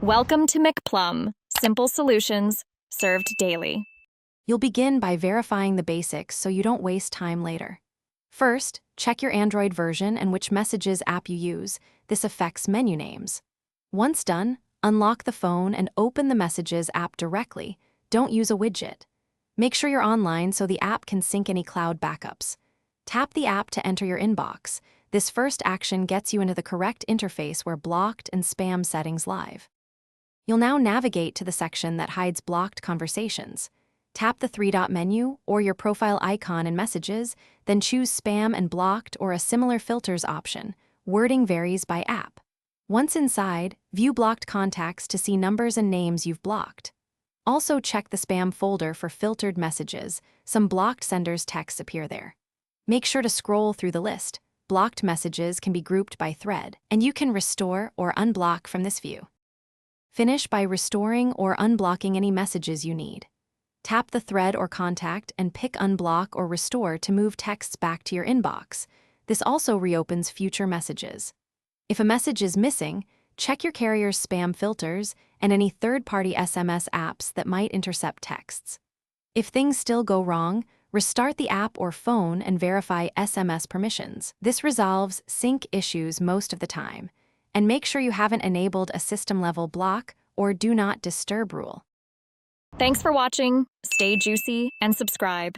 Welcome to McPlum, simple solutions served daily. You'll begin by verifying the basics so you don't waste time later. First, check your Android version and which Messages app you use. This affects menu names. Once done, unlock the phone and open the Messages app directly. Don't use a widget. Make sure you're online so the app can sync any cloud backups. Tap the app to enter your inbox. This first action gets you into the correct interface where blocked and spam settings live. You'll now navigate to the section that hides blocked conversations. Tap the three-dot menu or your profile icon in Messages, then choose Spam and Blocked or a similar filters option. Wording varies by app. Once inside, view blocked contacts to see numbers and names you've blocked. Also check the spam folder for filtered messages. Some blocked senders' texts appear there. Make sure to scroll through the list. Blocked messages can be grouped by thread, and you can restore or unblock from this view. Finish by restoring or unblocking any messages you need. Tap the thread or contact and pick Unblock or Restore to move texts back to your inbox. This also reopens future messages. If a message is missing, check your carrier's spam filters and any third-party SMS apps that might intercept texts. If things still go wrong, restart the app or phone and verify SMS permissions. This resolves sync issues most of the time. And make sure you haven't enabled a system-level block or do not disturb rule. Thanks for watching. Stay juicy and subscribe.